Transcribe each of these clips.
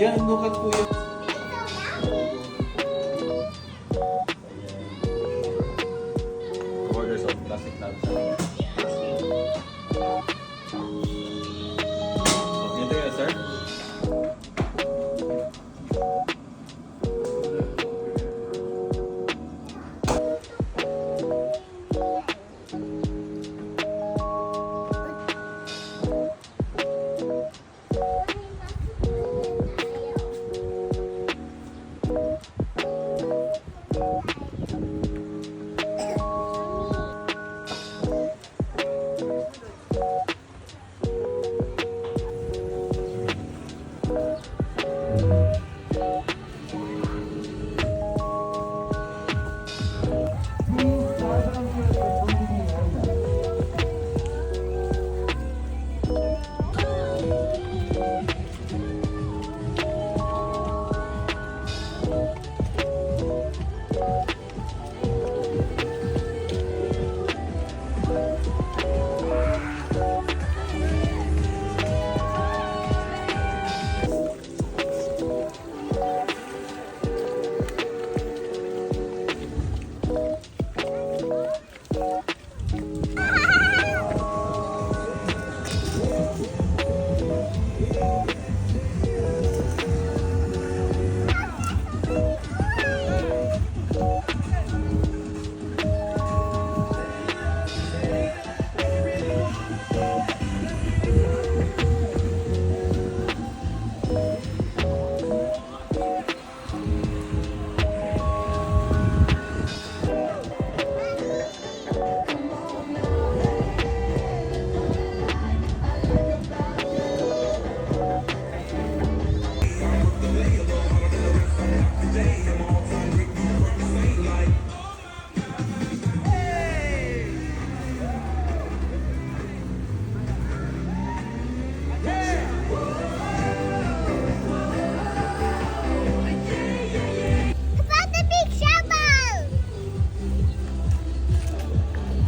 Yan, look at kuya. Orders of plastic tubs. Dito yun, sir.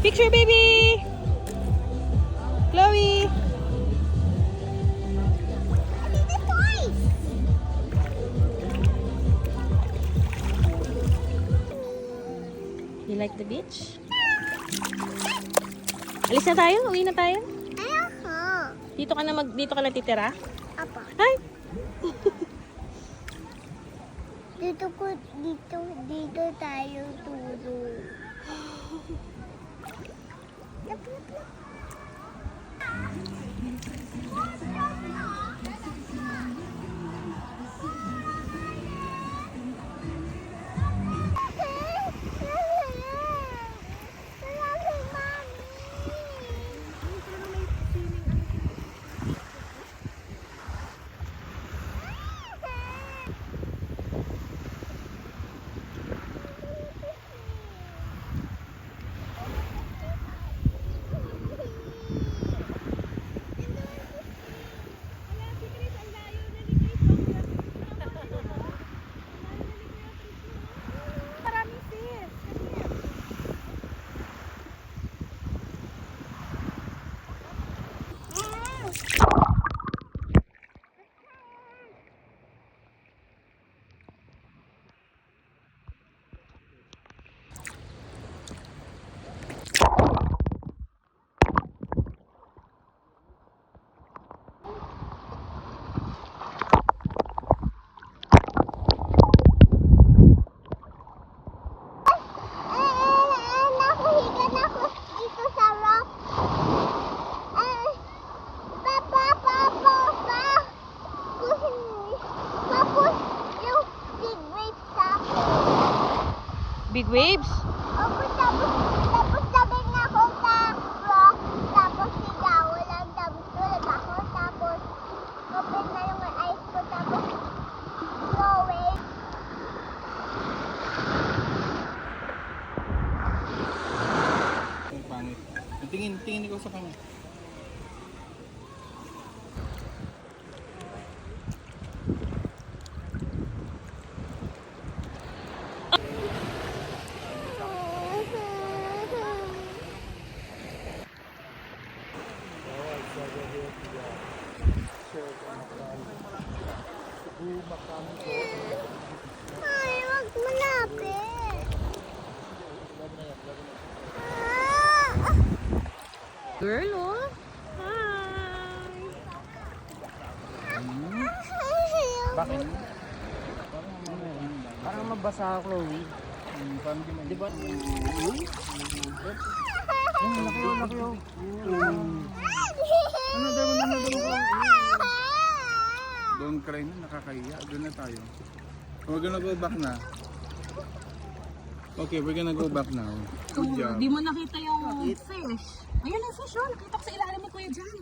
Picture, baby! Chloe! You like the beach? Alis na tayo? Uwi na tayo? Ayoko. Dito ka na titira? Apa. Ay! Dito tayo tulog. waves. Tapos lagay na ako sa rock. Tapos sigaw. Walang tapos tulad ako. Tapos open na yung ice ko. Tapos flowing. Ang pangit. Tingin ko sa kanya. Ay, wag malapit. Girl, oh. Hi. Bakit? Parang mabasa ako, Chloe. Di ba? Laki yun. Don't cry na, nakakahiya. Doon na tayo. We're gonna go back na. Okay, we're gonna go back now. Good job. Di mo nakita yung fish. Ayun ang fish, oh. Nakita ko sa ilalim ni Kuya Jan.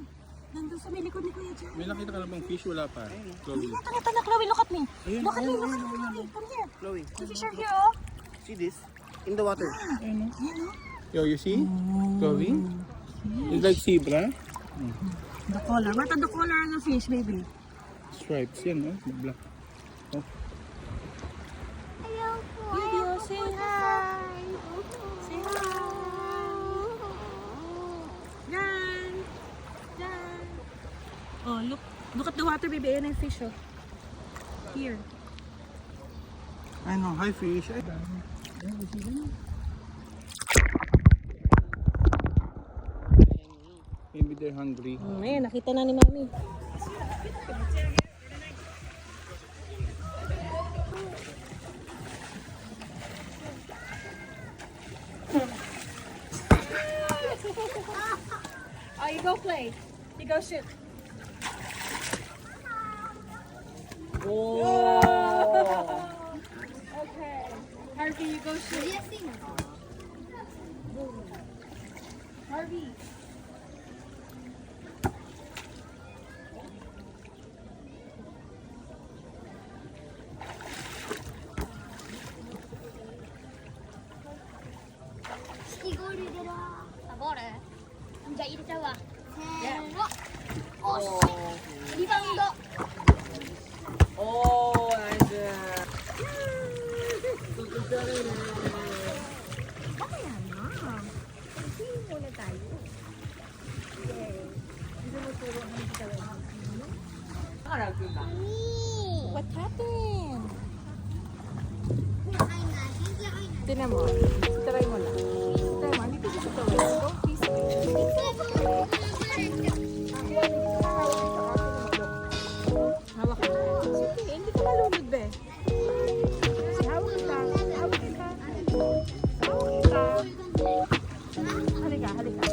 Nandun sa may likod ni Kuya Jan. May nakita ka na bang fish? Wala pa. Chloe. Nakita na, Chloe. Look at me. Look at me, look at me, Chloe. Come here. Chloe, The fish are here, oh. see this? In the water. Yo, you see? Chloe? It's like zebra. The color. What are the color of the fish, baby? Stripes yan, oh. Black. Oh. Video, say hi. Say hi. Jan. Jan. Oh, look at the water, baby. Ayan ang fish, oh. Here. I know, hi fish. Ay, maybe they're hungry. Ayan, nakita na ni Mami. Oh, you go play. You go shoot. Okay. Harvey, you go shoot. Harvey. 이거를 내라. 뭐래? 이제 이리 잡아. 세 번. 오, 리바운드. Oh, nice. What happened? Ay na, hindi ay na. Tinan mo. Try mo lang. Try mo. Dito siya sa tawid. Don't please. Hawak ka. Sige, hindi ka malunod, be. Hawak ka. Hawak ka. Hawak ka. Halika, halika.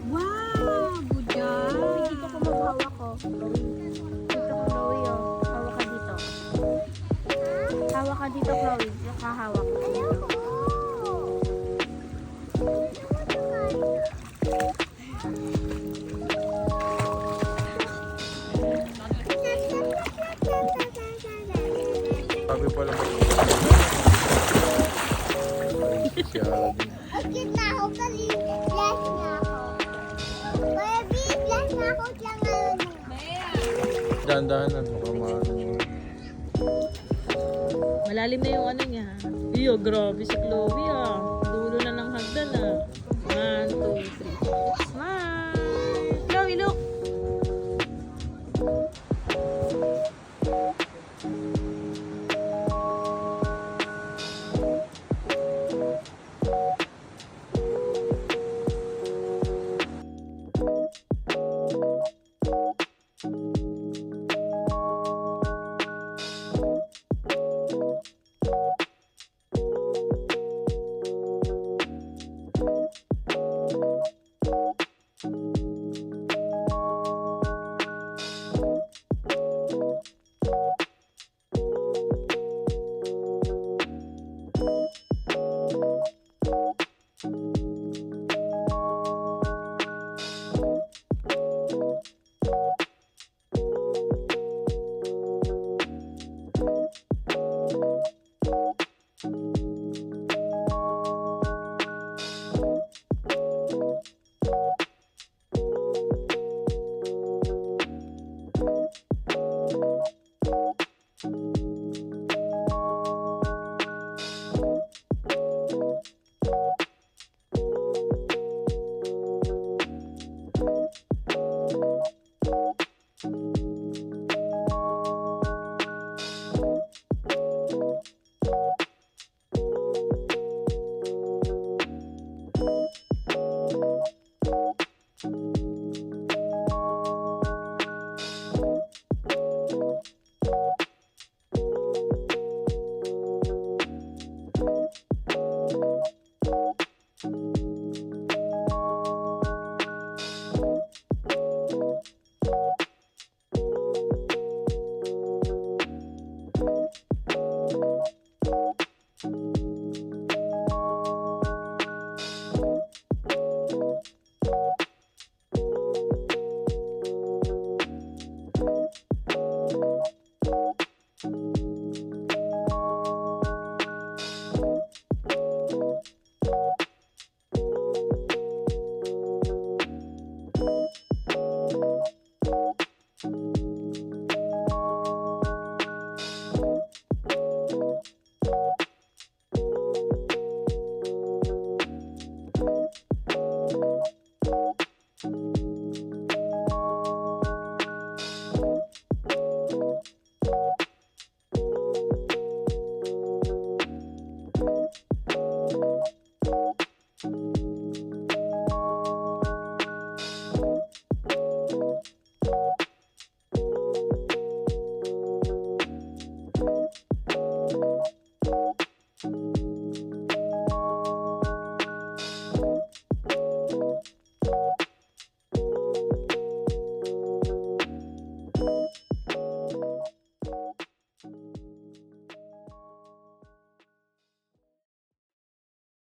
Wow! Good job! Dito ko maghawak ko. Dito ko, Chloe, oh. Hawak ka dito. Hawak ka dito, Chloe. Nakahawak. Sabi pala mo. Akit na ako kasi bless na ako. Baby, bless na ako lang ngayon. Dahan-dahan na baka maano. Malalim na yung ano niya. Iyo, grabe si Chloe, ah. Dulo na ng hagdan, ah. 1, 2, 3.